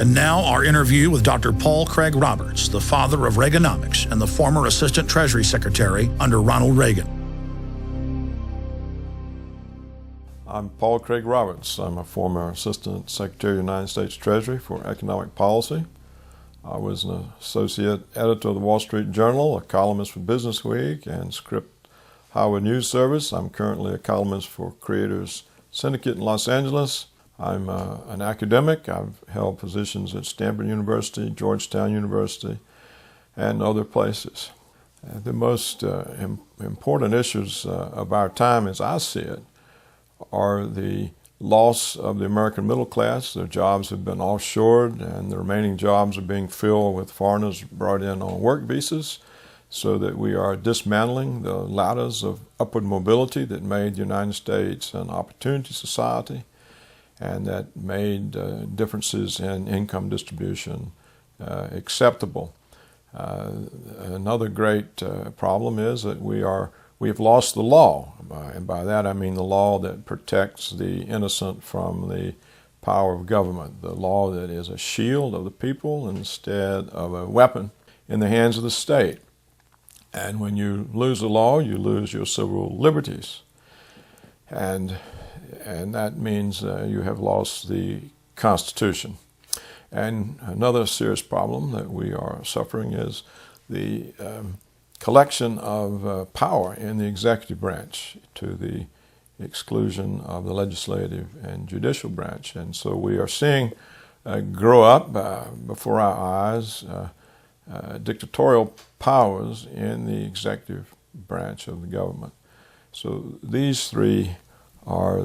And now our interview with Dr. Paul Craig Roberts, the father of Reaganomics and the former Assistant Treasury Secretary under Ronald Reagan. I'm Paul Craig Roberts. I'm a former Assistant Secretary of the United States Treasury for Economic Policy. I was an associate editor of the Wall Street Journal, a columnist for Business Week, and Script Howard News Service. I'm currently a columnist for Creators Syndicate in Los Angeles. I'm an academic. I've held positions at Stanford University, Georgetown University, and other places. The most important issues of our time, as I see it, are the loss of the American middle class. Their jobs have been offshored, and the remaining jobs are being filled with foreigners brought in on work visas, so that we are dismantling the ladders of upward mobility that made the United States an opportunity society, and that made differences in income distribution acceptable. Another great problem is that we have lost the law, and by that I mean the law that protects the innocent from the power of government, the law that is a shield of the people instead of a weapon in the hands of the state. And when you lose the law, you lose your civil liberties. And that means you have lost the Constitution. And another serious problem that we are suffering is the collection of power in the executive branch to the exclusion of the legislative and judicial branch. And so we are seeing grow up before our eyes dictatorial powers in the executive branch of the government. So these three are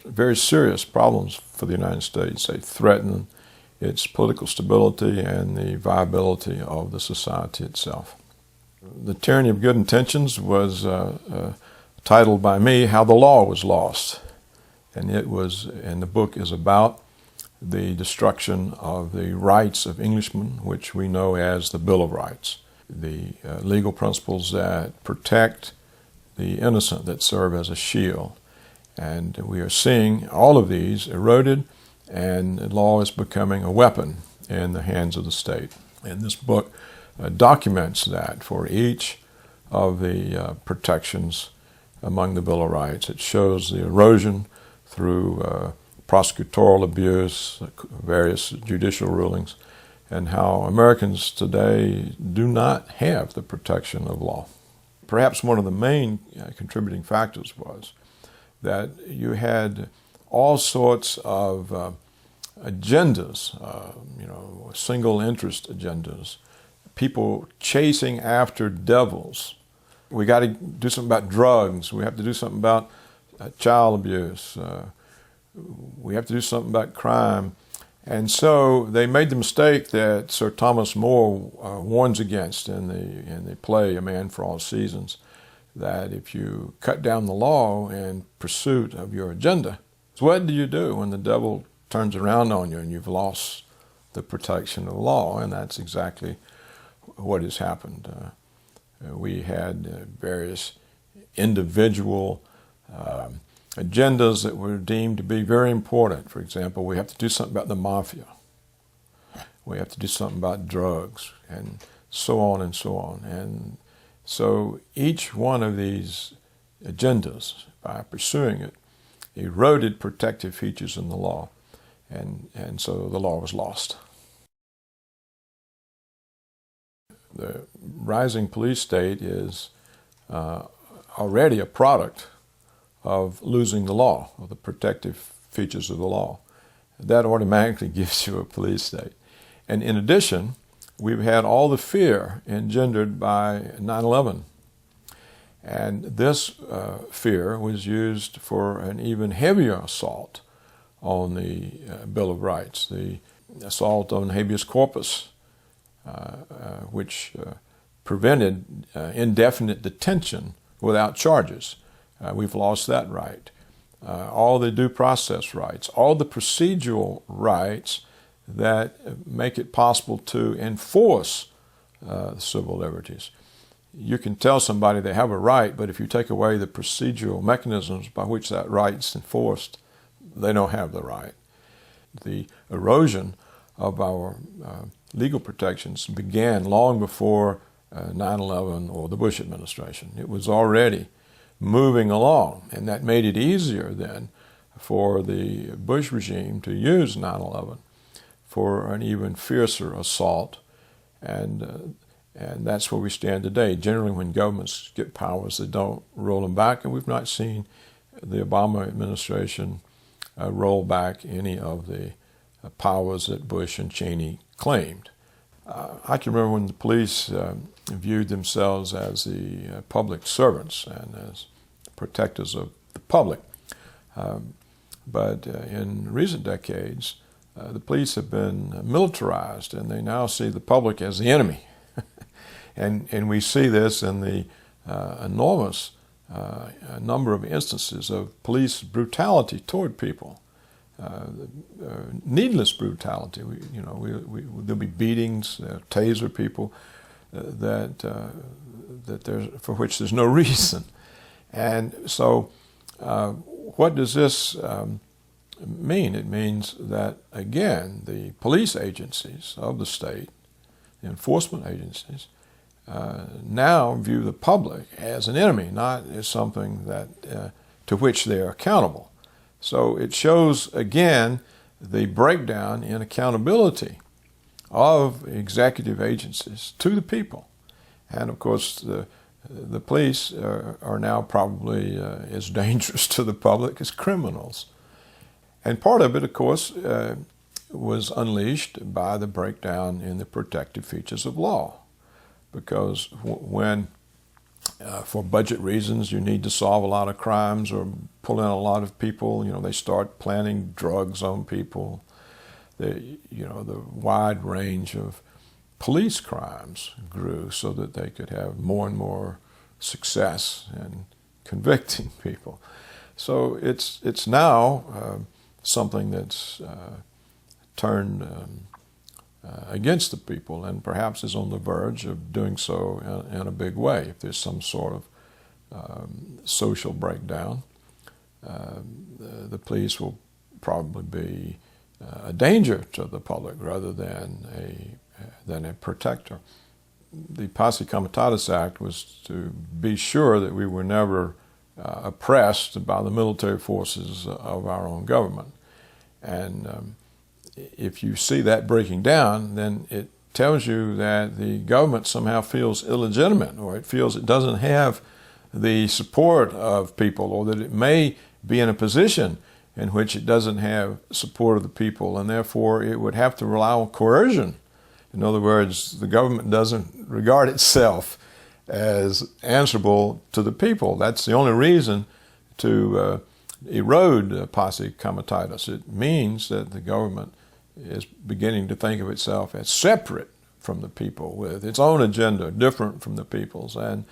very serious problems for the United States. They threaten its political stability and the viability of the society itself. The Tyranny of Good Intentions was titled by me, How the Law Was Lost. And the book is about the destruction of the rights of Englishmen, which we know as the Bill of Rights, the legal principles that protect the innocent, that serve as a shield. And we are seeing all of these eroded, and the law is becoming a weapon in the hands of the state. And this book documents that for each of the protections among the Bill of Rights. It shows the erosion through prosecutorial abuse, various judicial rulings, and how Americans today do not have the protection of law. Perhaps one of the main contributing factors was that you had all sorts of agendas, single interest agendas, people chasing after devils. We got to do something about drugs. We have to do something about child abuse. We have to do something about crime. And so they made the mistake that Sir Thomas More warns against in the play A Man for All Seasons, that if you cut down the law in pursuit of your agenda, what do you do when the devil turns around on you and you've lost the protection of the law? And that's exactly what has happened. We had various individual agendas that were deemed to be very important. For example, we have to do something about the mafia. We have to do something about drugs, and so on and so on. And so each one of these agendas, by pursuing it, eroded protective features in the law, and so the law was lost. The rising police state is already a product of losing the law, of the protective features of the law. That automatically gives you a police state. And in addition, we've had all the fear engendered by 9/11. And this fear was used for an even heavier assault on the Bill of Rights, the assault on habeas corpus, which prevented indefinite detention without charges. We've lost that right. All the due process rights, all the procedural rights that make it possible to enforce civil liberties. You can tell somebody they have a right, but if you take away the procedural mechanisms by which that right is enforced, they don't have the right. the erosion of our legal protections began long before 9/11 or the Bush administration. It was already moving along, and that made it easier then for the Bush regime to use 9/11 for an even fiercer assault, and that's where we stand today. Generally, when governments get powers, they don't roll them back, and we've not seen the Obama administration roll back any of the powers that Bush and Cheney claimed. I can remember when the police viewed themselves as the public servants and as protectors of the public. But in recent decades, the police have been militarized, and they now see the public as the enemy. And we see this in the enormous number of instances of police brutality toward people. Needless brutality. There'll be beatings, taser people for which there's no reason. And so, what does this mean? It means that, again, the police agencies of the state, the enforcement agencies, now view the public as an enemy, not as something that to which they are accountable. So it shows, again, the breakdown in accountability of executive agencies to the people. And of course, the police are now probably as dangerous to the public as criminals. And part of it, of course, was unleashed by the breakdown in the protective features of law. Because when, for budget reasons, you need to solve a lot of crimes or pull in a lot of people, they start planting drugs on people. The wide range of police crimes grew so that they could have more and more success in convicting people. So it's now something that's turned against the people, and perhaps is on the verge of doing so in a big way. If there's some sort of social breakdown, the police will probably be a danger to the public rather than a protector. The Posse Comitatus Act was to be sure that we were never oppressed by the military forces of our own government. And if you see that breaking down, then it tells you that the government somehow feels illegitimate, or it feels it doesn't have the support of people, or that it may be in a position in which it doesn't have support of the people, and therefore it would have to rely on coercion. In other words, the government doesn't regard itself as answerable to the people. That's the only reason to erode Posse Comitatus. It means that the government is beginning to think of itself as separate from the people, with its own agenda, different from the people's, and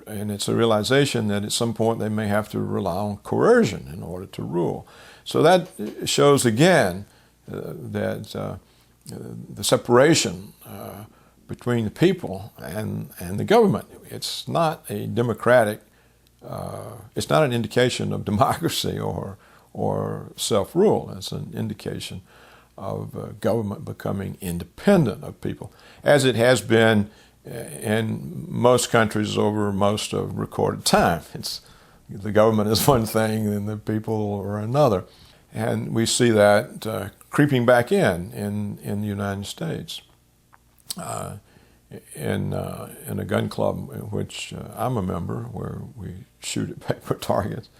it's a realization that at some point they may have to rely on coercion in order to rule. So that shows again that the separation between the people and the government. It's not a democratic. It's not an indication of democracy or self-rule. It's an indication of government becoming independent of people, as it has been in most countries over most of recorded time. The government is one thing and the people are another. And we see that creeping back in the United States. In a gun club in which I'm a member, where we shoot at paper targets,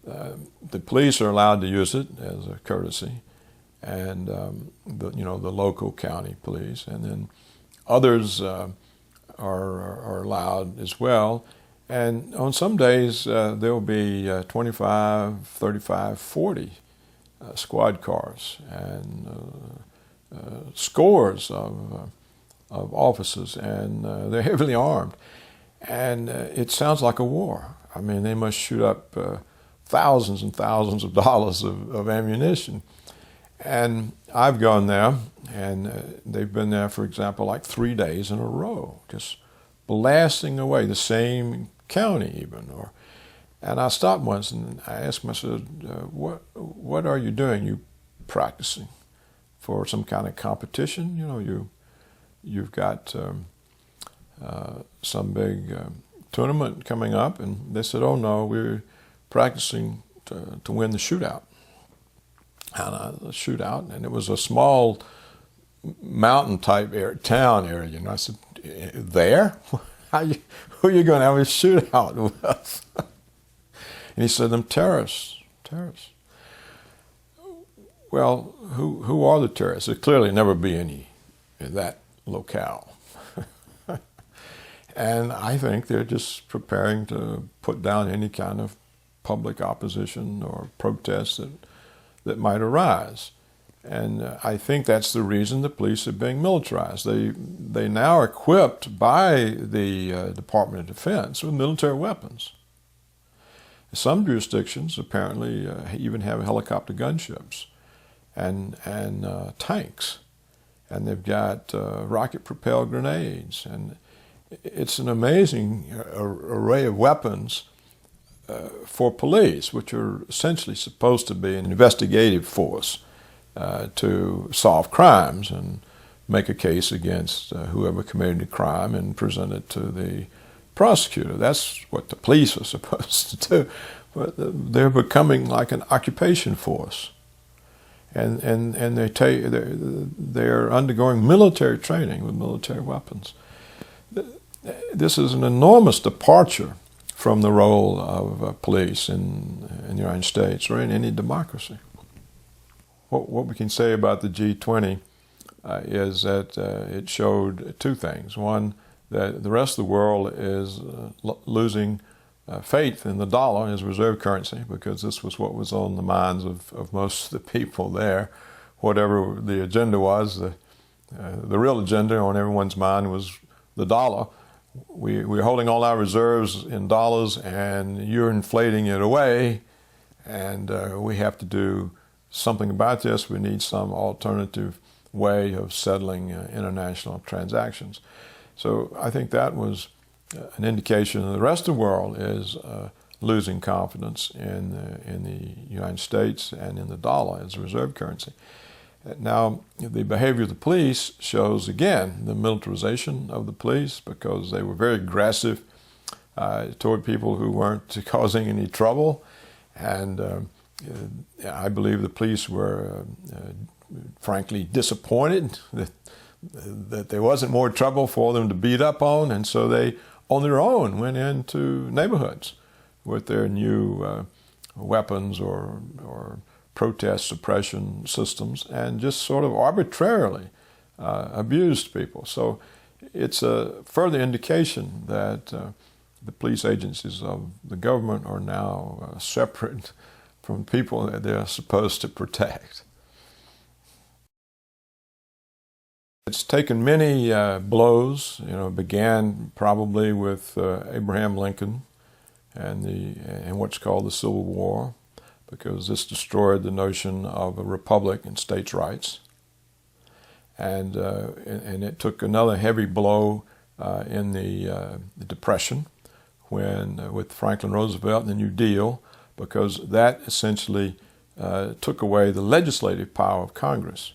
the police are allowed to use it as a courtesy, and the local county police, and then others are allowed as well. And on some days there'll be 25, 35, 40 squad cars and scores of officers, and they're heavily armed, and it sounds like a war. I mean, they must shoot up thousands and thousands of dollars of ammunition. And I've gone there, and they've been there, for example, like 3 days in a row, just blasting away the same county even. And I stopped once and I asked myself, what are you doing? You practicing for some kind of competition. You know, you've got some big tournament coming up, and they said, "Oh no, we're practicing to win the shootout." And the shootout, and it was a small mountain-type town area. And I said, "There? Who are you going to have a shootout with?" And he said, "Them terrorists. Terrorists." Well, who are the terrorists? There'd clearly never be any in that locale. And I think they're just preparing to put down any kind of public opposition or protest that might arise. And I think that's the reason the police are being militarized. They now are equipped by the Department of Defense with military weapons. Some jurisdictions apparently even have helicopter gunships and tanks, and they've got rocket-propelled grenades, and it's an amazing array of weapons for police, which are essentially supposed to be an investigative force to solve crimes and make a case against whoever committed a crime and present it to the prosecutor. That's what the police are supposed to do. But they're becoming like an occupation force, and they're undergoing military training with military weapons. This is an enormous departure from the role of police in the United States or in any democracy. What we can say about the G20 is that it showed two things. One, that the rest of the world is losing faith in the dollar as reserve currency, because this was what was on the minds of most of the people there. Whatever the agenda was, the real agenda on everyone's mind was the dollar. We're holding all our reserves in dollars, and you're inflating it away, and we have to do something about this. We need some alternative way of settling international transactions. So I think that was an indication that the rest of the world is losing confidence in the United States and in the dollar as a reserve currency. Now, the behavior of the police shows, again, the militarization of the police, because they were very aggressive toward people who weren't causing any trouble. And I believe the police were, frankly, disappointed that there wasn't more trouble for them to beat up on, and so they, on their own, went into neighborhoods with their new weapons or protest suppression systems, and just sort of arbitrarily abused people. So it's a further indication that the police agencies of the government are now separate from people that they're supposed to protect. It's taken many blows. You know, it began probably with Abraham Lincoln and what's called the Civil War, because this destroyed the notion of a republic and states' rights. And it took another heavy blow in the Depression, when with Franklin Roosevelt and the New Deal, because that essentially took away the legislative power of Congress.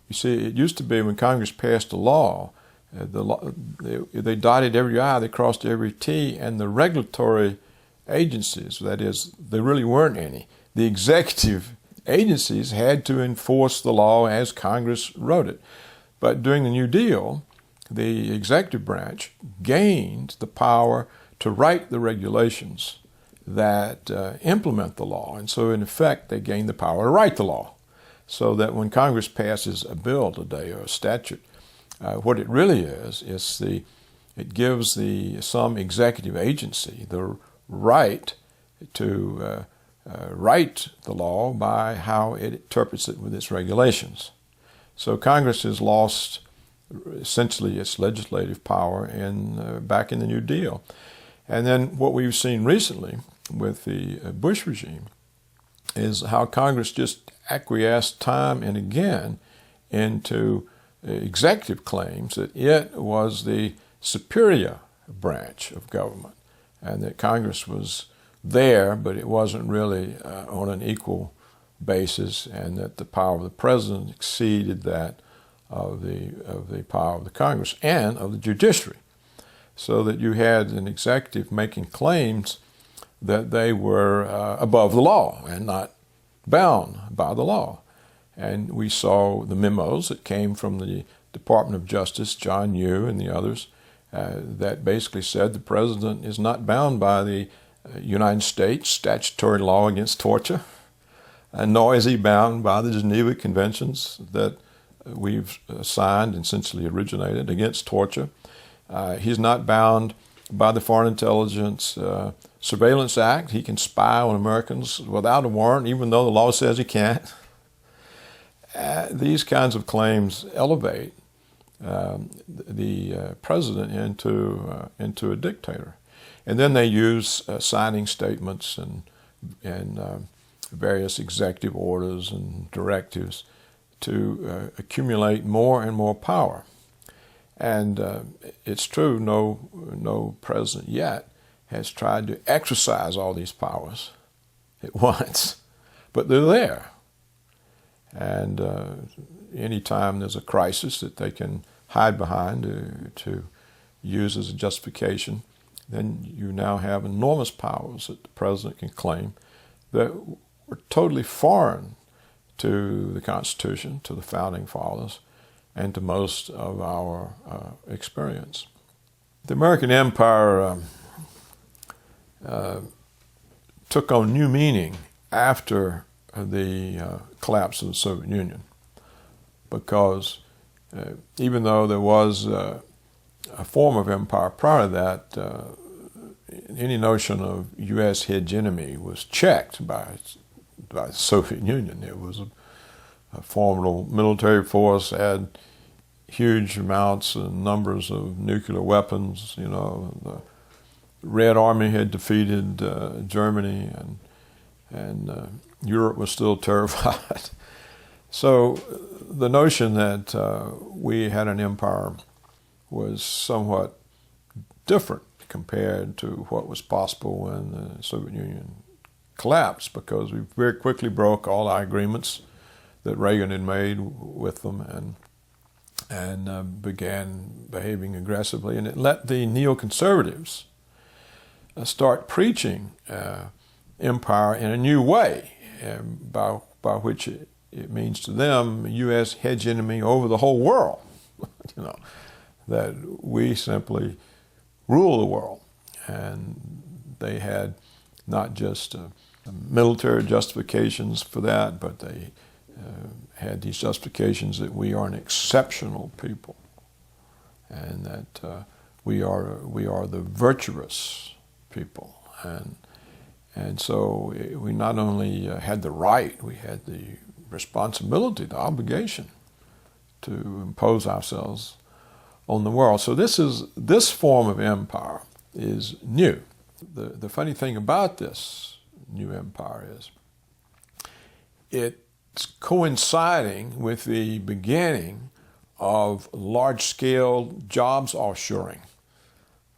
You see, it used to be when Congress passed a law, they dotted every I, they crossed every T, and the regulatory agencies, that is, there really weren't any. The executive agencies had to enforce the law as Congress wrote it. But during the New Deal, the executive branch gained the power to write the regulations that implement the law. And so, in effect, they gained the power to write the law. So that when Congress passes a bill today or a statute, what it really is it gives some executive agency the right to write the law by how it interprets it with its regulations. So Congress has lost essentially its legislative power back in the New Deal. And then what we've seen recently with the Bush regime is how Congress just acquiesced time and again into executive claims that it was the superior branch of government, and that Congress was there, but it wasn't really on an equal basis, and that the power of the president exceeded that of the power of the Congress and of the judiciary, so that you had an executive making claims that they were above the law and not bound by the law. And we saw the memos that came from the Department of Justice, John Yoo and the others, that basically said the president is not bound by the United States statutory law against torture, and nor is he bound by the Geneva Conventions that we've signed and essentially originated against torture. He's not bound by the Foreign Intelligence Surveillance Act. He can spy on Americans without a warrant, even though the law says he can't. These kinds of claims elevate the president into a dictator. And then they use signing statements and various executive orders and directives to accumulate more and more power. And it's true, no president yet has tried to exercise all these powers at once, but they're there. And anytime there's a crisis that they can hide behind to use as a justification, then you now have enormous powers that the president can claim that were totally foreign to the Constitution, to the Founding Fathers, and to most of our experience. The American Empire took on new meaning after the collapse of the Soviet Union, because even though there was a form of empire prior to that, any notion of U.S. hegemony was checked by the Soviet Union. It was a formidable military force, had huge amounts and numbers of nuclear weapons. You know, the Red Army had defeated Germany, and Europe was still terrified. So the notion that we had an empire was somewhat different compared to what was possible when the Soviet Union collapsed, because we very quickly broke all our agreements that Reagan had made with them and began behaving aggressively. And it let the neoconservatives start preaching empire in a new way, by which it means to them U.S. hegemony over the whole world. You know, that we simply rule the world. And they had not just military justifications for that, but they had these justifications that we are an exceptional people, and that we are the virtuous people. And so we not only had the right, we had the responsibility, the obligation to impose ourselves on the world. So this form of empire is new. The funny thing about this new empire is it's coinciding with the beginning of large-scale jobs offshoring.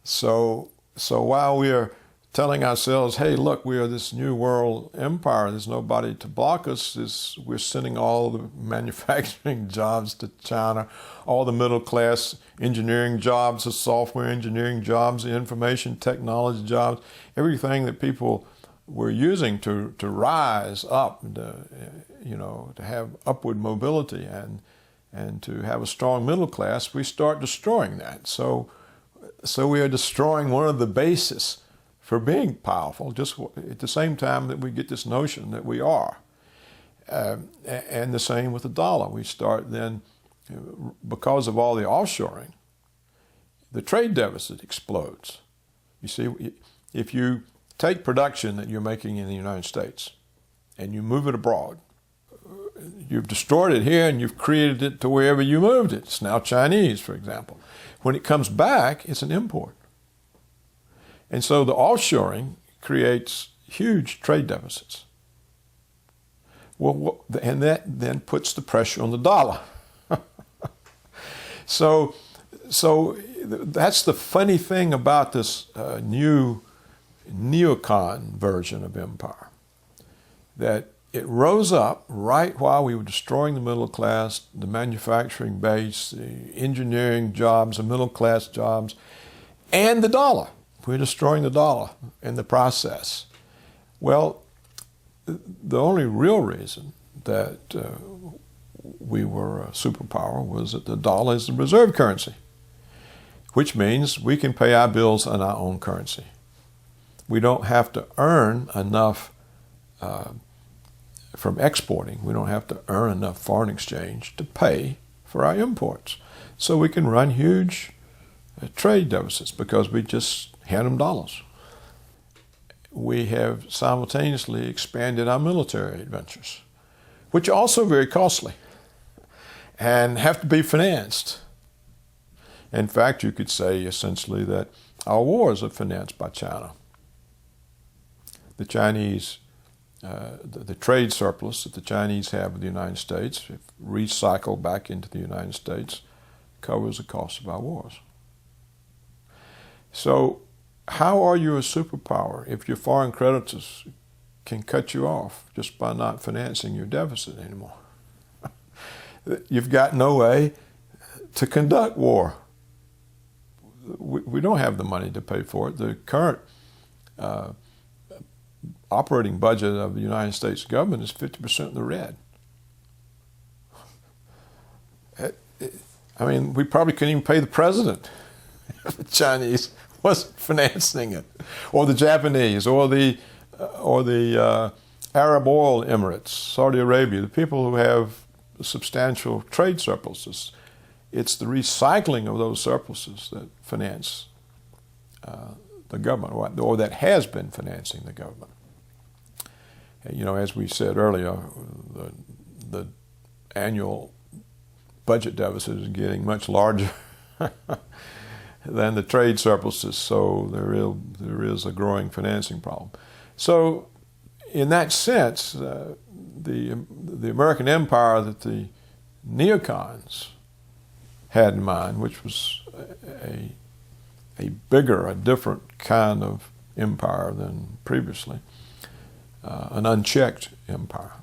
So while we are telling ourselves, hey, look, we are this new world empire, there's nobody to block us, we're sending all the manufacturing jobs to China, all the middle-class engineering jobs, the software engineering jobs, the information technology jobs, everything that people were using to rise up, to have upward mobility and to have a strong middle class, we start destroying that. So we are destroying one of the bases for being powerful, just at the same time that we get this notion that we are. And the same with the dollar. We start then, because of all the offshoring, the trade deficit explodes. You see, if you take production that you're making in the United States and you move it abroad, you've destroyed it here and you've created it to wherever you moved it. It's now Chinese, for example. When it comes back, it's an import. And so the offshoring creates huge trade deficits. Well, and that then puts the pressure on the dollar. So that's the funny thing about this new neocon version of empire, that it rose up right while we were destroying the middle class, the manufacturing base, the engineering jobs, the middle class jobs, and the dollar. We're destroying the dollar in the process. Well, the only real reason that we were a superpower was that the dollar is the reserve currency, which means we can pay our bills in our own currency. We don't have to earn enough from exporting. We don't have to earn enough foreign exchange to pay for our imports. So we can run huge trade deficits because we just hand them dollars. We have simultaneously expanded our military adventures, which are also very costly and have to be financed. In fact, you could say essentially that our wars are financed by China. The Chinese, the trade surplus that the Chinese have with the United States, if recycled back into the United States, covers the cost of our wars. So how are you a superpower if your foreign creditors can cut you off just by not financing your deficit anymore? You've got no way to conduct war. We don't have the money to pay for it. The current operating budget of the United States government is 50% in the red. I mean, we probably couldn't even pay the president if the Chinese wasn't financing it, or the Japanese, or the Arab oil Emirates, Saudi Arabia, the people who have substantial trade surpluses. It's the recycling of those surpluses that finance the government, or that has been financing the government. You know, as we said earlier, the annual budget deficit is getting much larger than the trade surpluses, so there is a growing financing problem. So in that sense, the American empire that the neocons had in mind, which was a bigger, a different kind of empire than previously, an unchecked empire,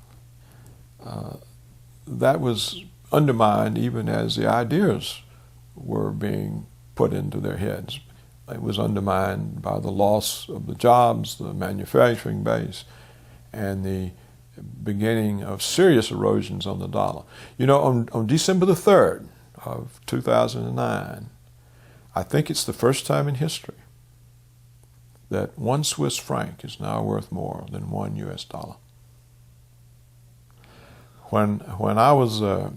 that was undermined even as the ideas were being put into their heads. It was undermined by the loss of the jobs, the manufacturing base, and the beginning of serious erosions on the dollar. You know, on December the 3rd of 2009, I think it's the first time in history that 1 Swiss franc is now worth more than 1 US dollar. When I was a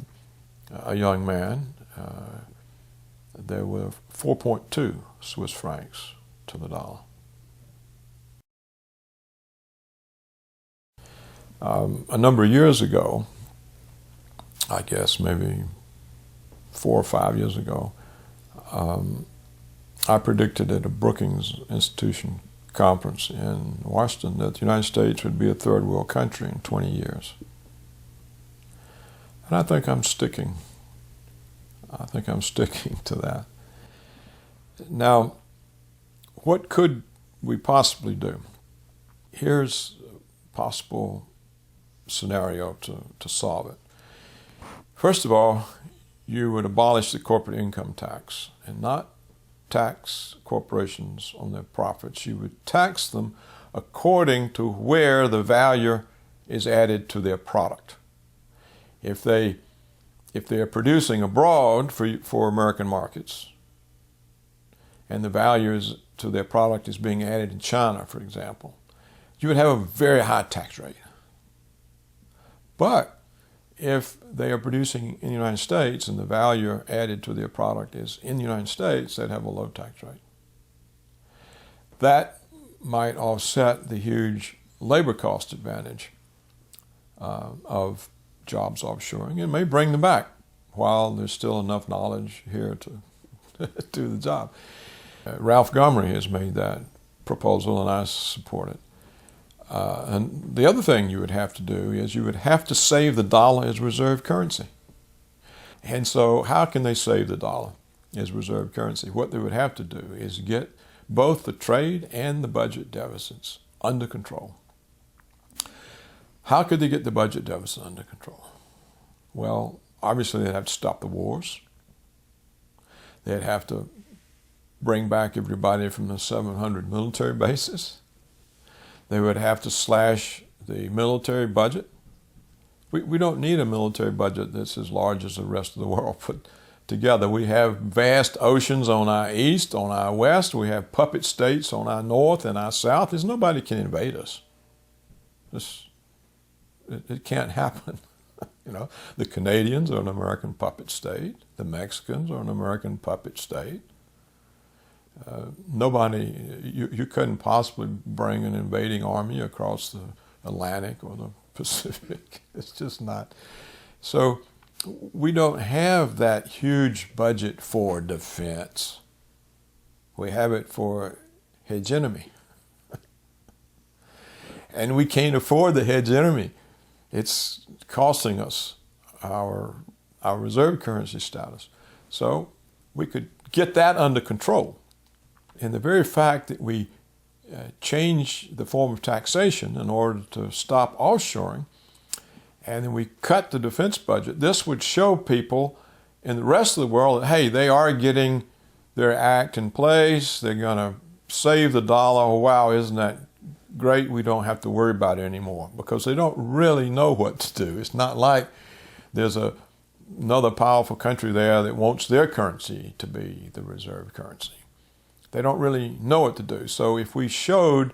young man, there were 4.2 Swiss francs to the dollar. A number of years ago, I guess maybe 4 or 5 years ago, I predicted at a Brookings Institution conference in Washington that the United States would be a third world country in 20 years. And I think I'm sticking to that. Now, what could we possibly do? Here's a possible scenario to solve it. First of all, you would abolish the corporate income tax and not tax corporations on their profits. You would tax them according to where the value is added to their product. If they are producing abroad for American markets, and the value to their product is being added in China, for example, you would have a very high tax rate. But if they are producing in the United States and the value added to their product is in the United States, they'd have a low tax rate. That might offset the huge labor cost advantage of jobs offshoring and may bring them back while there's still enough knowledge here to do the job. Ralph Gomory has made that proposal and I support it. And the other thing you would have to do is you would have to save the dollar as reserve currency. And so how can they save the dollar as reserve currency? What they would have to do is get both the trade and the budget deficits under control. How could they get the budget deficit under control? Well, obviously they'd have to stop the wars. They'd have to bring back everybody from the 700 military bases. They would have to slash the military budget. We don't need a military budget that's as large as the rest of the world put together. We have vast oceans on our east, on our west. We have puppet states on our north and our south. There's nobody can invade us. It can't happen. You know, the Canadians are an American puppet state. The Mexicans are an American puppet state. You couldn't possibly bring an invading army across the Atlantic or the Pacific. It's just not. So we don't have that huge budget for defense. We have it for hegemony. And we can't afford the hegemony. It's costing us our reserve currency status. So we could get that under control. And the very fact that we change the form of taxation in order to stop offshoring, and then we cut the defense budget, this would show people in the rest of the world that, hey, they are getting their act in place. They're going to save the dollar. Oh, wow, isn't that great? We don't have to worry about it anymore, because they don't really know what to do. It's not like there's another powerful country there that wants their currency to be the reserve currency. They don't really know what to do. So if we showed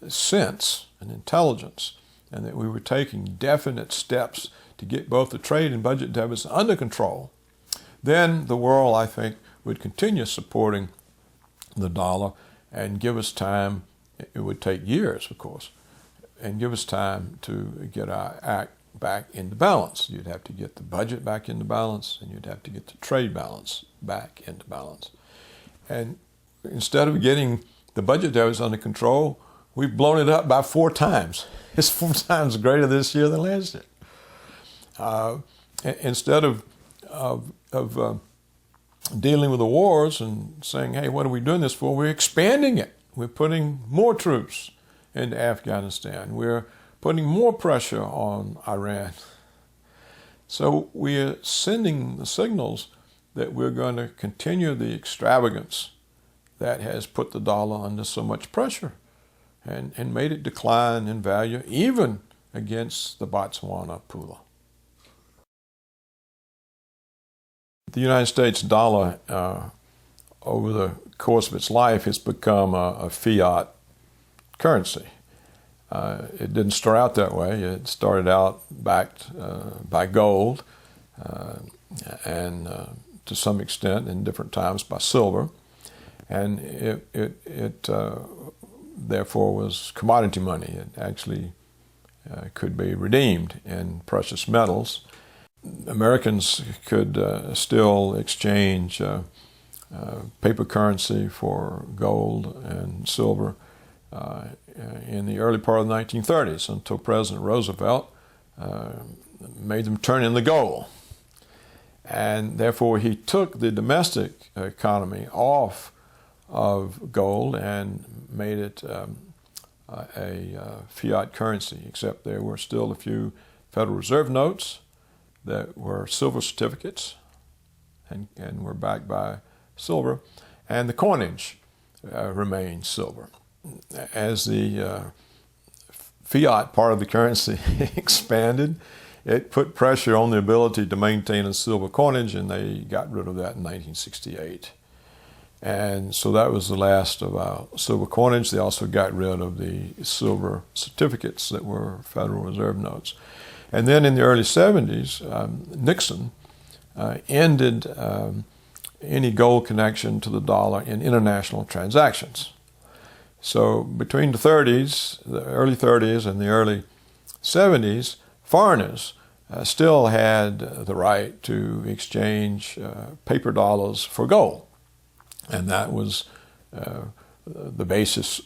sense and intelligence, and that we were taking definite steps to get both the trade and budget deficit under control, then the world, I think, would continue supporting the dollar and give us time. It would take years, of course, and give us time to get our act back into balance. You'd have to get the budget back into balance, and you'd have to get the trade balance back into balance. And instead of getting the budget deficit under control, we've blown it up by 4 times. It's 4 times greater this year than last year. Instead of dealing with the wars and saying, hey, what are we doing this for? We're expanding it. We're putting more troops into Afghanistan. We're putting more pressure on Iran. So we're sending the signals that we're going to continue the extravagance that has put the dollar under so much pressure and made it decline in value, even against the Botswana pula. The United States dollar, over the course of its life, has become a fiat currency. It didn't start out that way. It started out backed by gold and to some extent in different times by silver. And it therefore was commodity money. It actually could be redeemed in precious metals. Americans could still exchange paper currency for gold and silver in the early part of the 1930s, until President Roosevelt made them turn in the gold. And therefore he took the domestic economy off of gold and made it a fiat currency, except there were still a few Federal Reserve notes that were silver certificates and were backed by silver, and the coinage remained silver. As the fiat part of the currency expanded, it put pressure on the ability to maintain a silver coinage, and they got rid of that in 1968. And so that was the last of our silver coinage. They also got rid of the silver certificates that were Federal Reserve notes. And then in the early 70s, Nixon ended any gold connection to the dollar in international transactions. So between the early 30s and the early 70s, foreigners still had the right to exchange paper dollars for gold. And that was the basis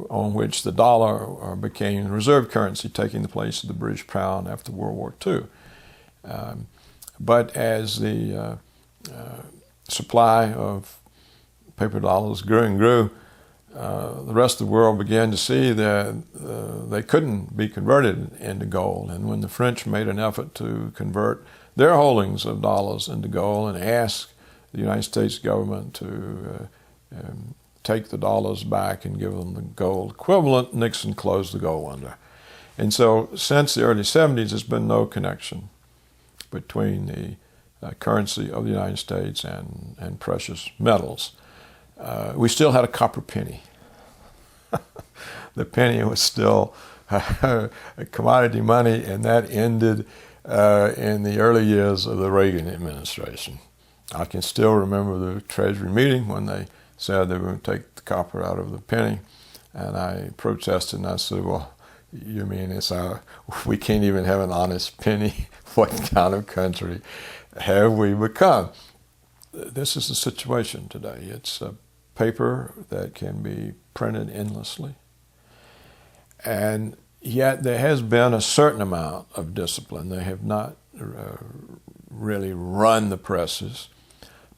on which the dollar became reserve currency, taking the place of the British pound after World War II. But as the supply of paper dollars grew and grew, the rest of the world began to see that they couldn't be converted into gold. And when the French made an effort to convert their holdings of dollars into gold and asked the United States government to take the dollars back and give them the gold equivalent, Nixon closed the gold window. And so since the early 70s, there's been no connection between the currency of the United States and precious metals. We still had a copper penny. The penny was still a commodity money, and that ended in the early years of the Reagan administration. I can still remember the Treasury meeting when they said they were going to take the copper out of the penny, and I protested, and I said, well, you mean we can't even have an honest penny? What kind of country have we become? This is the situation today. It's a paper that can be printed endlessly. And yet there has been a certain amount of discipline. They have not really run the presses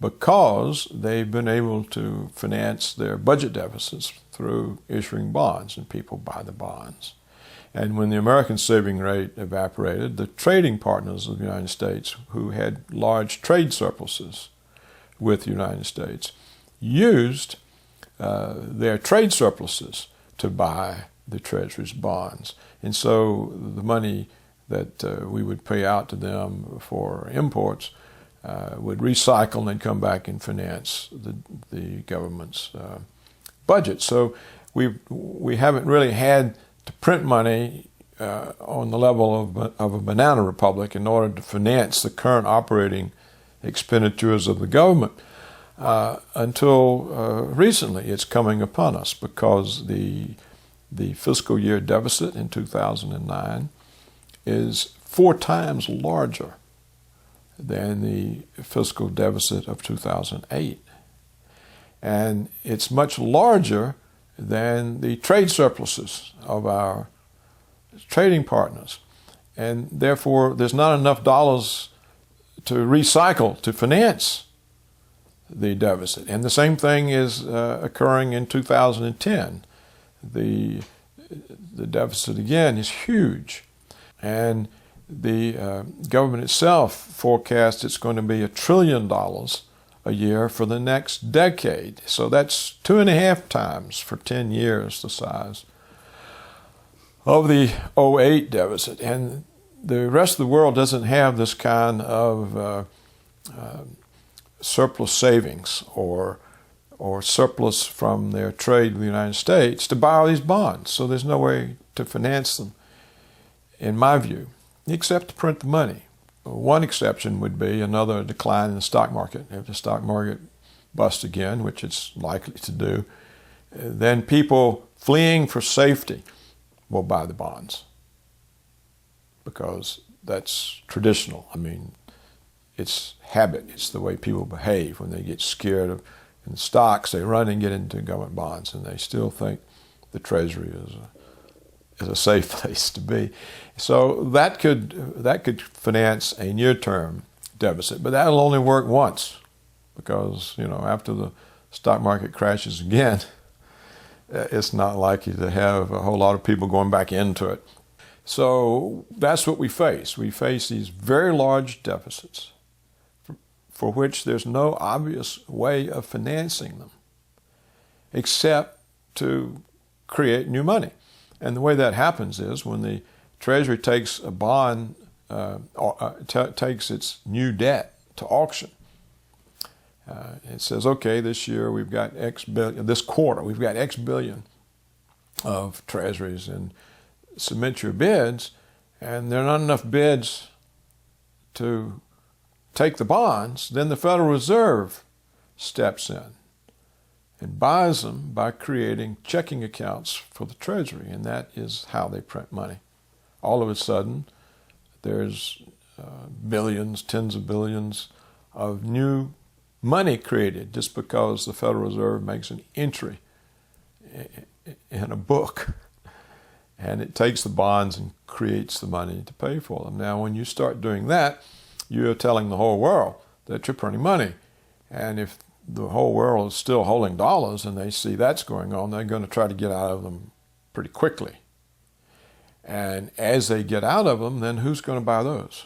because they've been able to finance their budget deficits through issuing bonds, and people buy the bonds. And when the American saving rate evaporated, the trading partners of the United States, who had large trade surpluses with the United States, used their trade surpluses to buy the Treasury's bonds. And so the money that we would pay out to them for imports would recycle and then come back and finance the government's budget. So we haven't really had to print money on the level of a banana republic in order to finance the current operating expenditures of the government until recently. It's coming upon us because the fiscal year deficit in 2009 is 4 times larger than the fiscal deficit of 2008. And it's much larger than the trade surpluses of our trading partners. And therefore, there's not enough dollars to recycle to finance the deficit. And the same thing is occurring in 2010. The deficit, again, is huge. And the government itself forecasts it's going to be $1 trillion a year for the next decade. So that's 2.5 times for 10 years the size of the 2008 deficit. And the rest of the world doesn't have this kind of surplus savings or surplus from their trade with the United States to buy all these bonds. So there's no way to finance them, in my view, except to print the money. One exception would be another decline in the stock market. If the stock market busts again, which it's likely to do, then people fleeing for safety will buy the bonds because that's traditional. I mean, it's habit. It's the way people behave. When they get scared of in stocks, they run and get into government bonds, and they still think the Treasury is a safe place to be. So that could finance a near-term deficit, but that'll only work once because, after the stock market crashes again, it's not likely to have a whole lot of people going back into it. So that's what we face. We face these very large deficits for which there's no obvious way of financing them except to create new money. And the way that happens is when the Treasury takes a bond, takes its new debt to auction. It says, okay, this year we've got X billion, this quarter we've got X billion of Treasuries, and submit your bids, and there are not enough bids to take the bonds, then the Federal Reserve steps in and buys them by creating checking accounts for the Treasury, and that is how they print money. All of a sudden, there's billions, tens of billions of new money created just because the Federal Reserve makes an entry in a book, and it takes the bonds and creates the money to pay for them. Now, when you start doing that, you're telling the whole world that you're printing money, and if the whole world is still holding dollars and they see that's going on, they're going to try to get out of them pretty quickly. And as they get out of them, then who's going to buy those?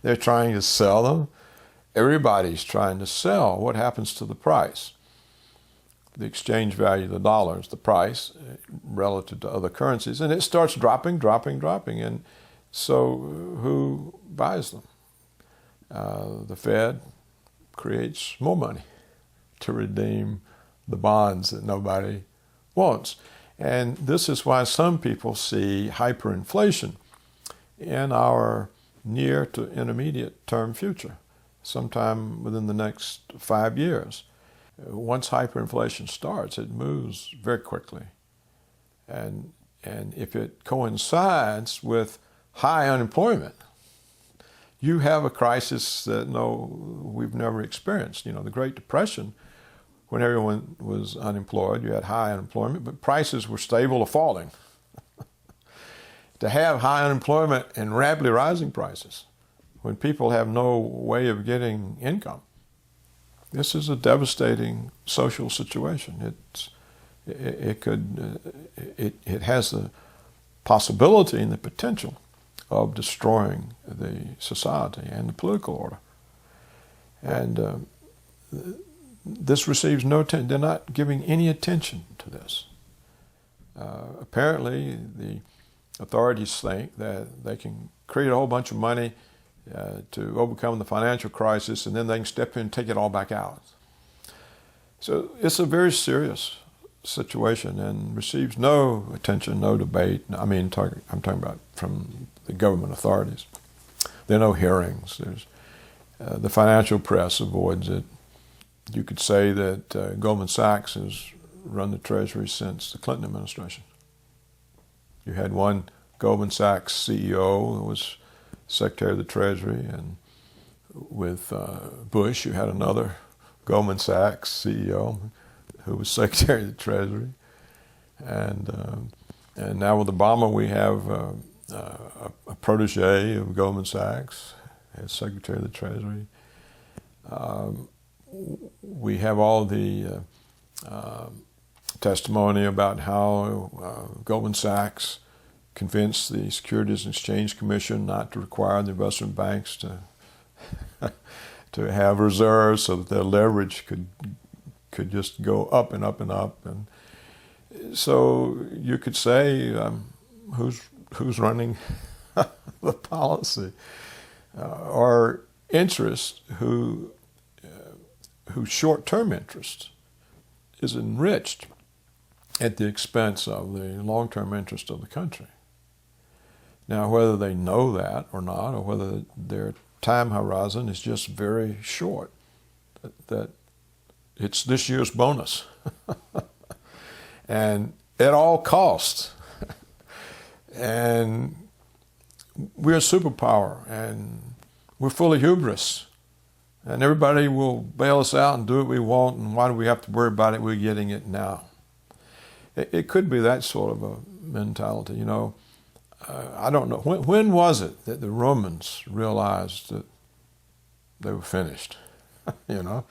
They're trying to sell them. Everybody's trying to sell. What happens to the price? The exchange value of the dollar is the price relative to other currencies, and it starts dropping. And so who buys them? The Fed creates more money to redeem the bonds that nobody wants. And this is why some people see hyperinflation in our near to intermediate term future, sometime within the next 5 years. Once hyperinflation starts, it moves very quickly. And if it coincides with high unemployment, you have a crisis that we've never experienced. You know, the Great Depression, when everyone was unemployed, you had high unemployment, but prices were stable or falling. To have high unemployment and rapidly rising prices, when people have no way of getting income, this is a devastating social situation. It has the possibility and the potential of destroying the society and the political order. And this receives no attention. They're not giving any attention to this. Apparently, the authorities think that they can create a whole bunch of money to overcome the financial crisis, and then they can step in and take it all back out. So it's a very serious situation and receives no attention, no debate. I'm talking about from the government authorities. There are no hearings. There's the financial press avoids it. You could say that Goldman Sachs has run the Treasury since the Clinton administration. You had one Goldman Sachs CEO who was Secretary of the Treasury, and with Bush, you had another Goldman Sachs CEO who was Secretary of the Treasury, and now with Obama, we have a protege of Goldman Sachs as Secretary of the Treasury. We have all the testimony about how Goldman Sachs convinced the Securities and Exchange Commission not to require the investment banks to have reserves so that their leverage could just go up and up and up. And so you could say, who's running the policy? Or interests whose short-term interest is enriched at the expense of the long-term interest of the country. Now, whether they know that or not, or whether their time horizon is just very short, that it's this year's bonus, and at all costs. And we're a superpower, and we're full of hubris, and everybody will bail us out and do what we want, and why do we have to worry about it? We're getting it now. It could be that sort of a mentality, you know. I don't know. When was it that the Romans realized that they were finished? You know?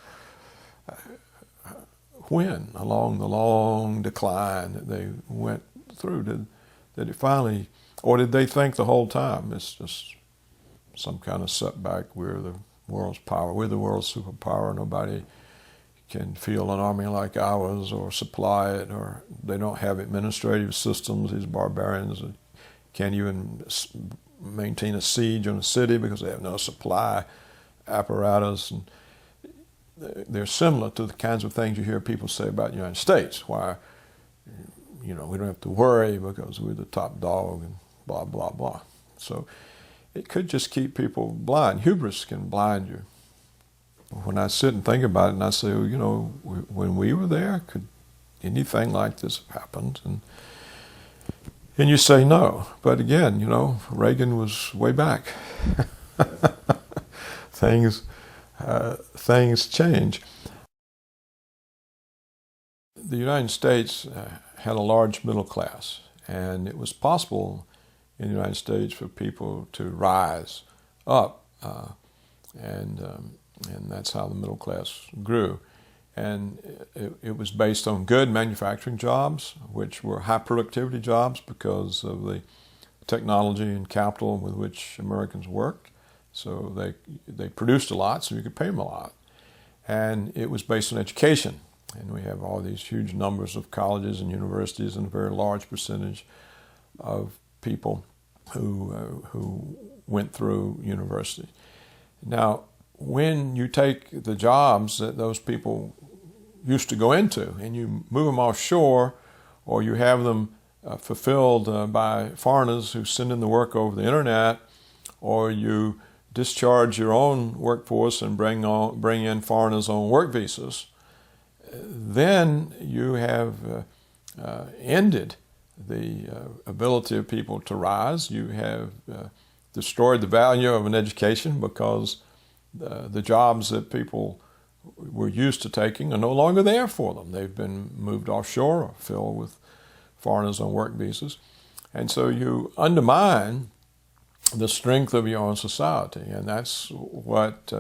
When, along the long decline that they went through, did it finally, or did they think the whole time it's just some kind of setback? We're the world's power. We're the world's superpower. Nobody can field an army like ours or supply it, or they don't have administrative systems, these barbarians. Can't even maintain a siege on a city because they have no supply apparatus. And they're similar to the kinds of things you hear people say about the United States, why, you know, we don't have to worry because we're the top dog and blah, blah, blah. So it could just keep people blind. Hubris can blind you. When I sit and think about it and I say, well, you know, when we were there, could anything like this have happened? And you say no. But again, you know, Reagan was way back. Things change. The United States had a large middle class, and it was possible in the United States for people to rise up and And that's how the middle class grew. And it was based on good manufacturing jobs, which were high productivity jobs because of the technology and capital with which Americans worked. So they produced a lot, so you could pay them a lot. And it was based on education. And we have all these huge numbers of colleges and universities and a very large percentage of people who went through university. Now, when you take the jobs that those people used to go into and you move them offshore, or you have them fulfilled by foreigners who send in the work over the internet, or you discharge your own workforce and bring in foreigners on work visas, then you have ended the ability of people to rise. You have destroyed the value of an education because the jobs that people were used to taking are no longer there for them. They've been moved offshore or filled with foreigners on work visas. And so you undermine the strength of your own society, and that's what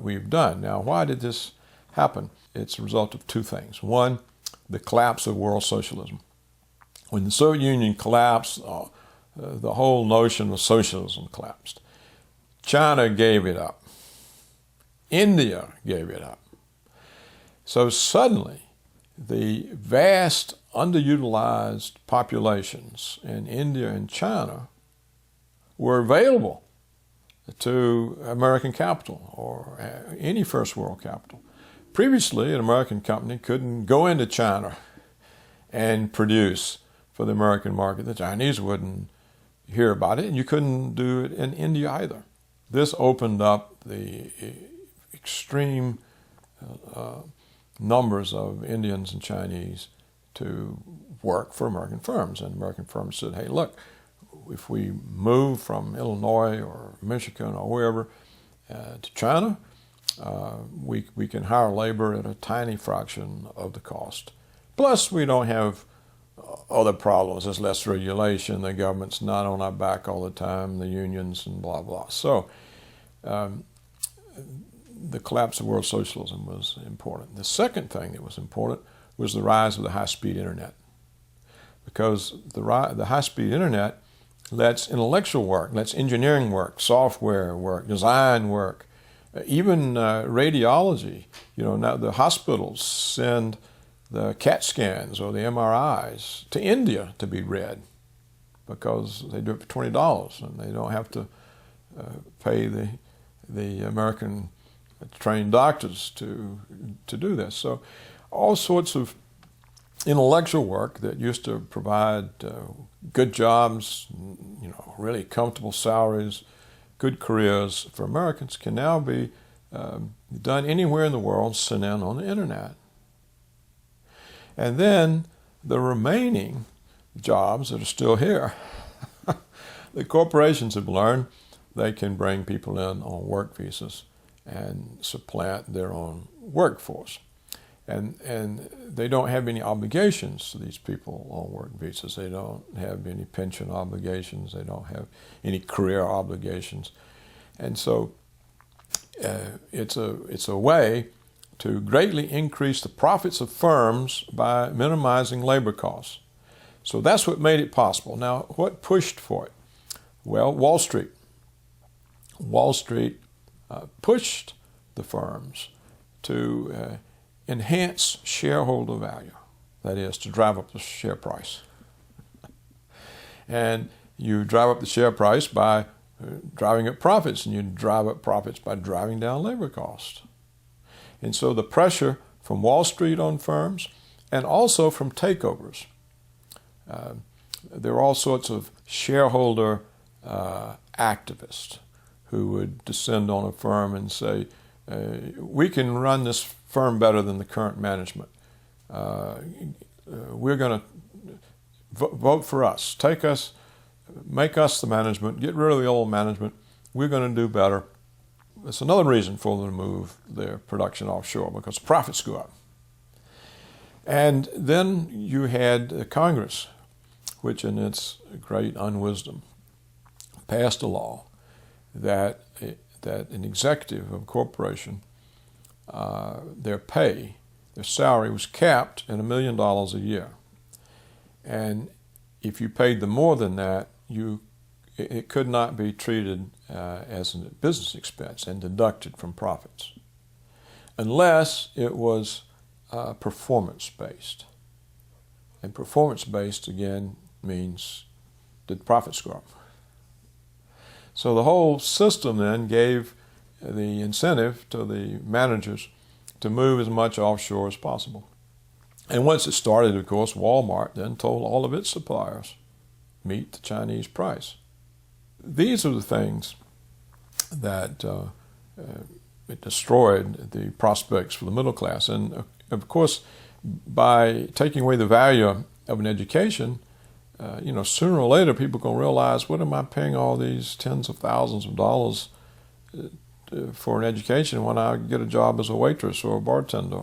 we've done. Now, why did this happen? It's a result of two things. One, the collapse of world socialism. When the Soviet Union collapsed, the whole notion of socialism collapsed. China gave it up. India gave it up. So suddenly, the vast underutilized populations in India and China were available to American capital or any first world capital. Previously, an American company couldn't go into China and produce for the American market. The Chinese wouldn't hear about it, and you couldn't do it in India either. This opened up the extreme numbers of Indians and Chinese to work for American firms. And American firms said, hey, look, if we move from Illinois or Michigan or wherever to China, we can hire labor at a tiny fraction of the cost. Plus, we don't have other problems. There's less regulation. The government's not on our back all the time, the unions and blah, blah. So the collapse of world socialism was important. The second thing that was important was the rise of the high-speed internet. Because the high-speed internet lets intellectual work, lets engineering work, software work, design work, even radiology. You know, now the hospitals send the CAT scans or the MRIs to India to be read because they do it for $20 and they don't have to pay the American trained doctors to do this. So all sorts of intellectual work that used to provide good jobs, you know, really comfortable salaries, good careers for Americans can now be done anywhere in the world, sent in on the internet. And then the remaining jobs that are still here, the corporations have learned they can bring people in on work visas and supplant their own workforce. And they don't have any obligations to these people on work visas. They don't have any pension obligations. They don't have any career obligations. And so it's a way to greatly increase the profits of firms by minimizing labor costs. So that's what made it possible. Now, what pushed for it? Well, Wall Street. Wall Street pushed the firms to enhance shareholder value, that is, to drive up the share price. And you drive up the share price by driving up profits, and you drive up profits by driving down labor costs. And so the pressure from Wall Street on firms and also from takeovers. There are all sorts of shareholder activists who would descend on a firm and say, we can run this firm better than the current management. We're going to vote for us. Take us, make us the management, get rid of the old management. We're going to do better. It's another reason for them to move their production offshore, because profits go up. And then you had Congress, which in its great unwisdom passed a law that that an executive of a corporation, their pay, their salary was capped at $1 million a year. And if you paid them more than that, it could not be treated as a business expense and deducted from profits, unless it was performance-based. And performance-based, again, means did profits go up? So the whole system then gave the incentive to the managers to move as much offshore as possible. And once it started, of course, Walmart then told all of its suppliers, meet the Chinese price. These are the things that it destroyed the prospects for the middle class. And of course, by taking away the value of an education, sooner or later people are going to realize, what am I paying all these tens of thousands of dollars for an education when I get a job as a waitress or a bartender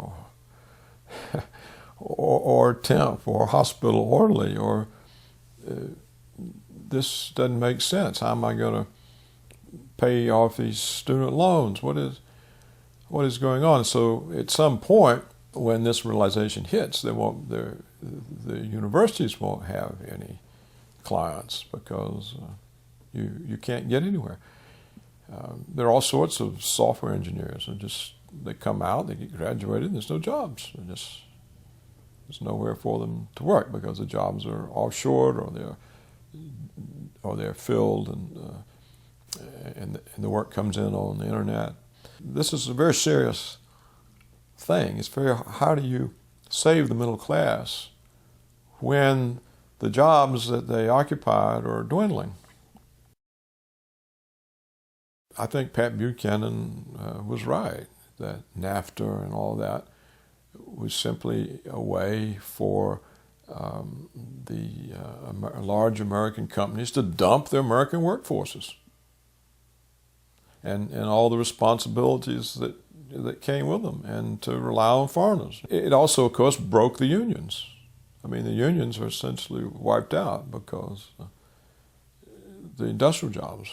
or a temp or a hospital orderly, or this doesn't make sense. How am I going to pay off these student loans? What is going on? So at some point, when this realization hits, the universities won't have any clients because you can't get anywhere. There are all sorts of software engineers who they come out, they get graduated, and there's no jobs. There's nowhere for them to work because the jobs are offshore or they're filled, and the work comes in on the internet. This is a very serious thing. How do you save the middle class when the jobs that they occupied are dwindling? I think Pat Buchanan was right, that NAFTA and all that was simply a way for the large American companies to dump their American workforces and all the responsibilities that came with them, and to rely on foreigners. It also, of course, broke the unions. I mean, the unions are essentially wiped out because the industrial jobs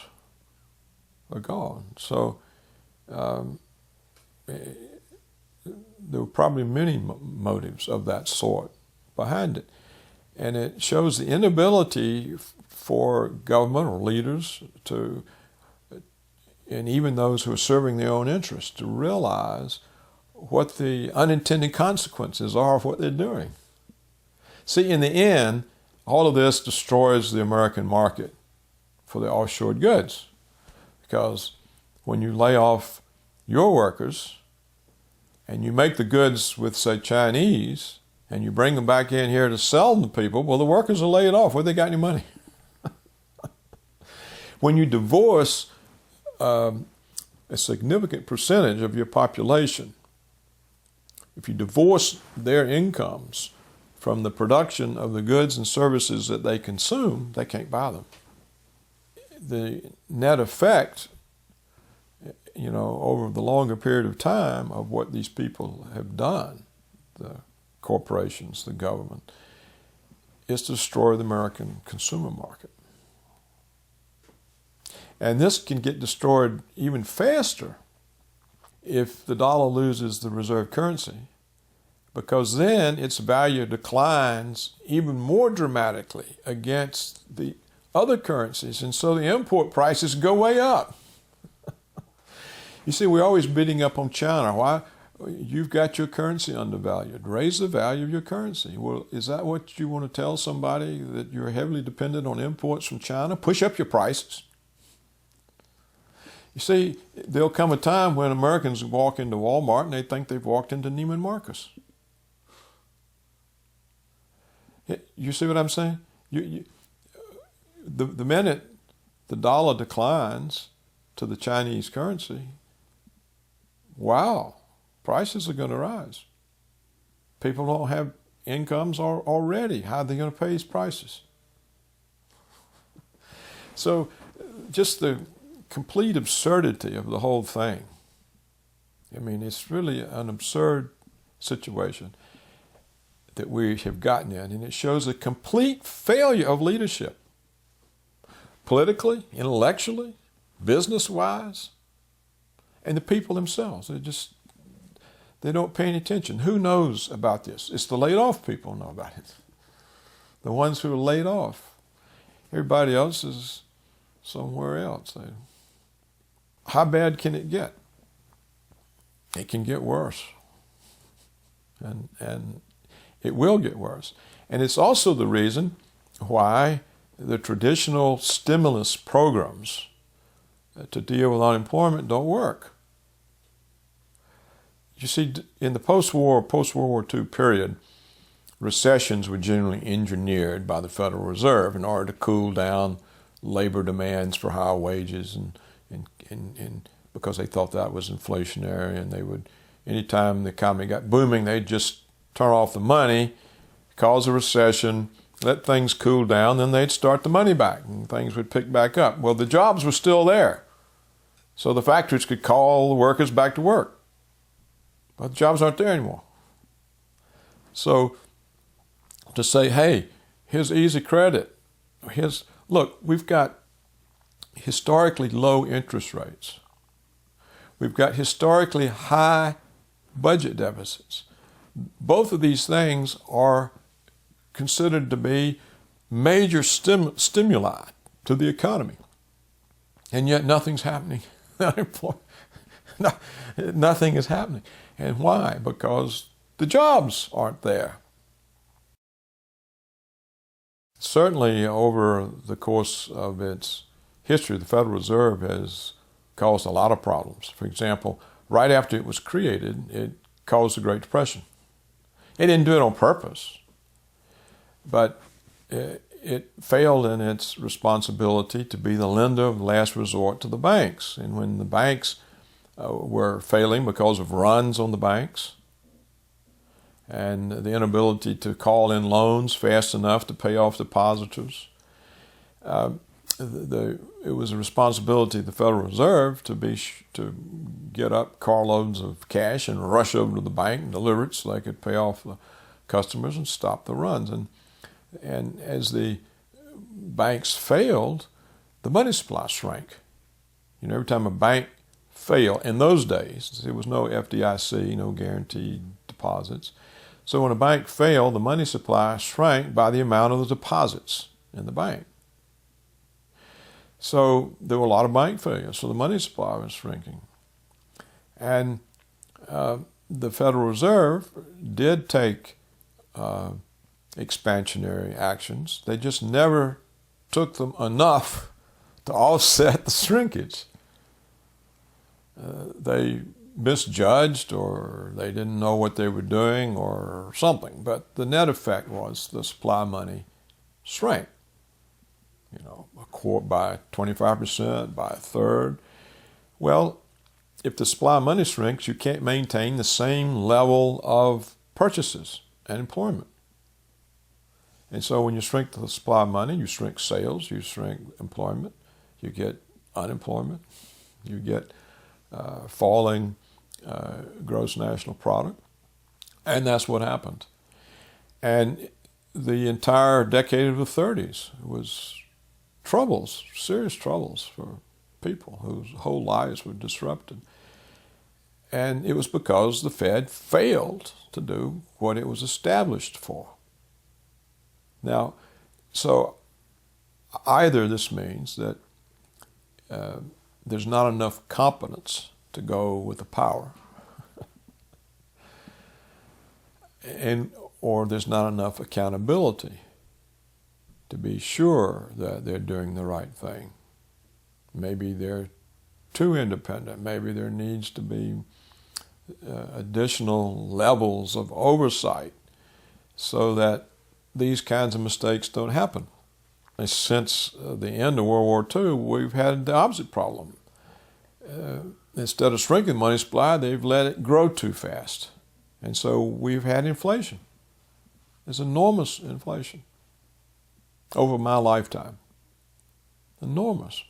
are gone. So there were probably many motives of that sort behind it. And it shows the inability for governmental leaders and even those who are serving their own interests, to realize what the unintended consequences are of what they're doing. See, in the end, all of this destroys the American market for the offshore goods, because when you lay off your workers and you make the goods with, say, Chinese, and you bring them back in here to sell them to people, well, the workers are laid off. Where they got any money? When you divorce a significant percentage of your population, if you divorce their incomes from the production of the goods and services that they consume, they can't buy them. The net effect, over the longer period of time of what these people have done, the corporations, the government, is to destroy the American consumer market. And this can get destroyed even faster if the dollar loses the reserve currency, because then its value declines even more dramatically against the other currencies, and so the import prices go way up. You see, we're always beating up on China. Why? You've got your currency undervalued. Raise the value of your currency. Well, is that what you want to tell somebody, that you're heavily dependent on imports from China? Push up your prices. You see, there'll come a time when Americans walk into Walmart and they think they've walked into Neiman Marcus. You see what I'm saying? The minute the dollar declines to the Chinese currency, wow, prices are going to rise. People don't have incomes already. How are they going to pay these prices? So just the complete absurdity of the whole thing. I mean, it's really an absurd situation that we have gotten in, and it shows a complete failure of leadership, politically, intellectually, business-wise. And the people themselves, they don't pay any attention. Who knows about this? It's the laid off people who know about it. The ones who are laid off. Everybody else is somewhere else. How bad can it get? It can get worse. And it will get worse. And it's also the reason why the traditional stimulus programs to deal with unemployment don't work. You see, in the post-World War II period, recessions were generally engineered by the Federal Reserve in order to cool down labor demands for higher wages, and because they thought that was inflationary, and they would, anytime the economy got booming, they'd just turn off the money, cause a recession, let things cool down, then they'd start the money back and things would pick back up. Well, the jobs were still there, so the factories could call the workers back to work. But the jobs aren't there anymore. So to say, hey, here's easy credit. Look, we've got historically low interest rates. We've got historically high budget deficits. Both of these things are considered to be major stimuli to the economy. And yet nothing's happening. Nothing is happening. And why? Because the jobs aren't there. Certainly over the course of its history, the Federal Reserve has caused a lot of problems. For example, right after it was created, it caused the Great Depression. It didn't do it on purpose, but it failed in its responsibility to be the lender of last resort to the banks. And when the banks were failing because of runs on the banks and the inability to call in loans fast enough to pay off depositors, it was a responsibility of the Federal Reserve to get up carloads of cash and rush over to the bank and deliver it so they could pay off the customers and stop the runs. And as the banks failed, the money supply shrank. You know, every time a bank failed, in those days, there was no FDIC, no guaranteed deposits. So when a bank failed, the money supply shrank by the amount of the deposits in the bank. So there were a lot of bank failures, so the money supply was shrinking. And the Federal Reserve did take expansionary actions. They just never took them enough to offset the shrinkage. They misjudged, or they didn't know what they were doing, or something. But the net effect was the supply money shrank. You know, by 25%, by a third. Well, if the supply of money shrinks, you can't maintain the same level of purchases and employment. And so when you shrink the supply of money, you shrink sales, you shrink employment, you get unemployment, you get falling gross national product. And that's what happened. And the entire decade of the 30s was troubles, serious troubles for people whose whole lives were disrupted. And it was because the Fed failed to do what it was established for. Now, so either this means that there's not enough competence to go with the power, or there's not enough accountability to be sure that they're doing the right thing. Maybe they're too independent. Maybe there needs to be additional levels of oversight so that these kinds of mistakes don't happen. Since the end of World War II, we've had the opposite problem. Instead of shrinking the money supply, they've let it grow too fast. And so we've had inflation. There's enormous inflation over my lifetime. Enormous.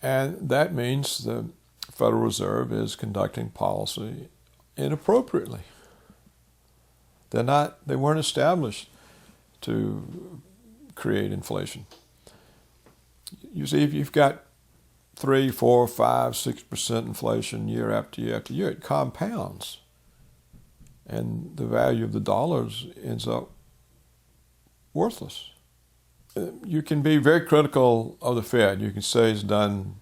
And that means the Federal Reserve is conducting policy inappropriately. They weren't established to create inflation. You see, if you've got 3, 4, 5, 6% inflation year after year after year. It compounds. And the value of the dollars ends up worthless. You can be very critical of the Fed. You can say it's done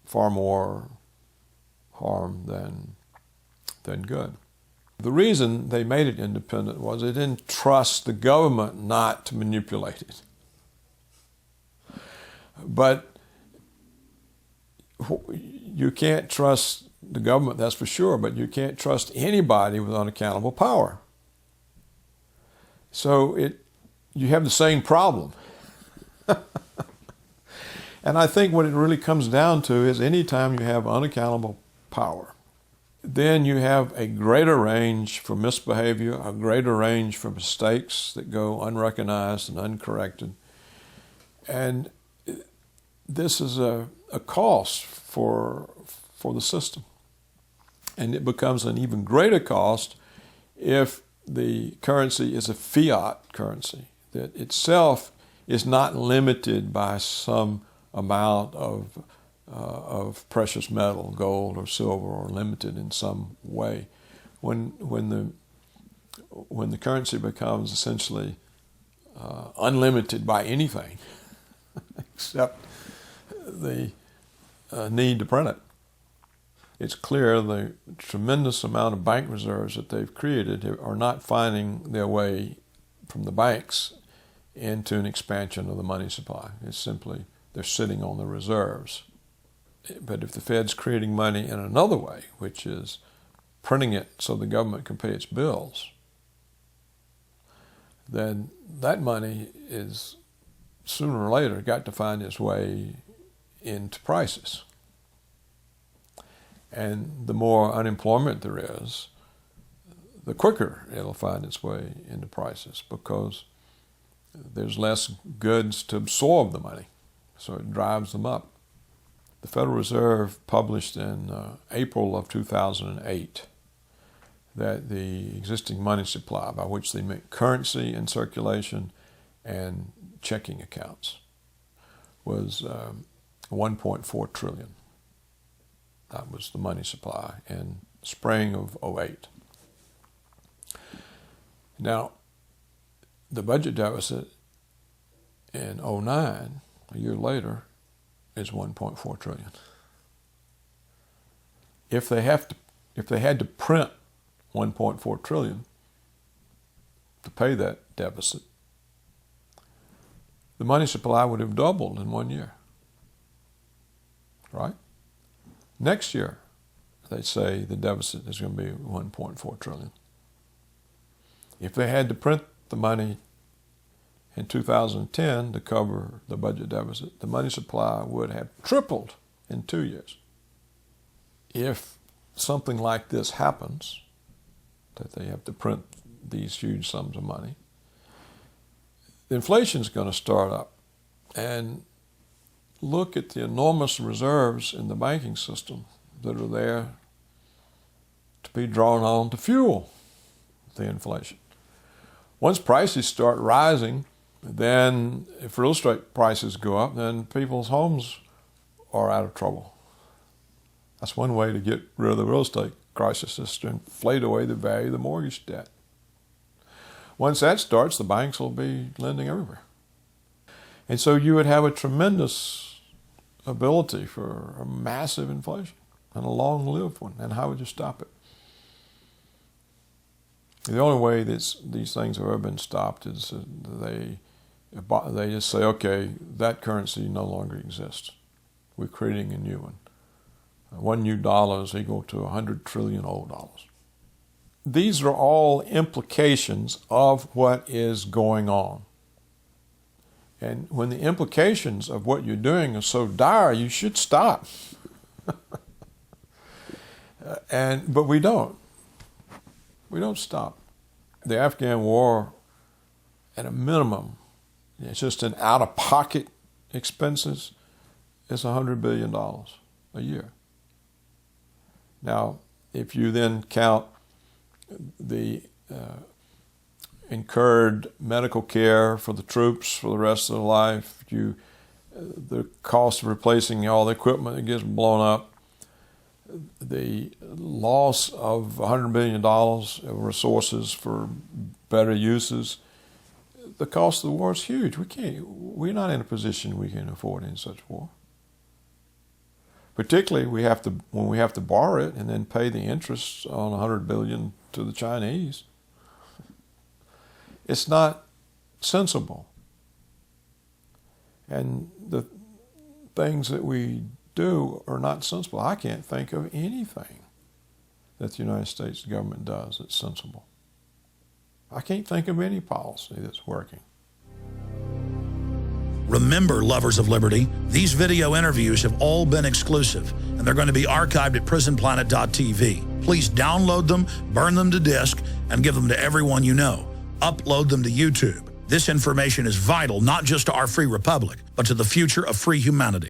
far more harm than good. The reason they made it independent was they didn't trust the government not to manipulate it. But you can't trust the government, that's for sure, but you can't trust anybody with unaccountable power. So you have the same problem. And I think what it really comes down to is anytime you have unaccountable power, then you have a greater range for misbehavior, a greater range for mistakes that go unrecognized and uncorrected. And this is a cost for the system. And it becomes an even greater cost if the currency is a fiat currency that itself is not limited by some amount of precious metal, gold or silver, or limited in some way. When the currency becomes essentially unlimited by anything except the need to print it, it's clear the tremendous amount of bank reserves that they've created are not finding their way from the banks into an expansion of the money supply. It's simply they're sitting on the reserves. But if the Fed's creating money in another way, which is printing it so the government can pay its bills, then that money is sooner or later got to find its way into prices. And the more unemployment there is, the quicker it'll find its way into prices because there's less goods to absorb the money. So it drives them up. The Federal Reserve published in April of 2008 that the existing money supply, by which they meant currency in circulation and checking accounts, was 1.4 trillion. That was the money supply in spring of 2008. Now, the budget deficit in 2009, a year later, is 1.4 trillion. If they had to print 1.4 trillion to pay that deficit, the money supply would have doubled in 1 year. Right? Next year, they say the deficit is going to be 1.4 trillion. If they had to print the money in 2010 to cover the budget deficit, the money supply would have tripled in 2 years. If something like this happens, that they have to print these huge sums of money, the inflation is going to start up. And look at the enormous reserves in the banking system that are there to be drawn on to fuel the inflation. Once prices start rising, then if real estate prices go up, then people's homes are out of trouble. That's one way to get rid of the real estate crisis, is to inflate away the value of the mortgage debt. Once that starts, the banks will be lending everywhere. And so you would have a tremendous ability for a massive inflation, and a long-lived one. And how would you stop it? The only way these things have ever been stopped is they just say, okay, that currency no longer exists. We're creating a new one. One new dollar is equal to 100 trillion old dollars. These are all implications of what is going on. And when the implications of what you're doing are so dire, you should stop. But we don't. We don't stop. The Afghan war, at a minimum, it's just in out-of-pocket expenses, is $100 billion a year. Now, if you then count the incurred medical care for the troops for the rest of their life, you the cost of replacing all the equipment that gets blown up, the loss of $100 billion of resources for better uses. The cost of the war is huge. We're not in a position we can afford any such war. Particularly, when we have to borrow it and then pay the interest on $100 billion to the Chinese. It's not sensible. And the things that we do are not sensible. I can't think of anything that the United States government does that's sensible. I can't think of any policy that's working. Remember, lovers of liberty, these video interviews have all been exclusive, and they're going to be archived at prisonplanet.tv. Please download them, burn them to disk, and give them to everyone you know. Upload them to YouTube. This information is vital not just to our free republic, but to the future of free humanity.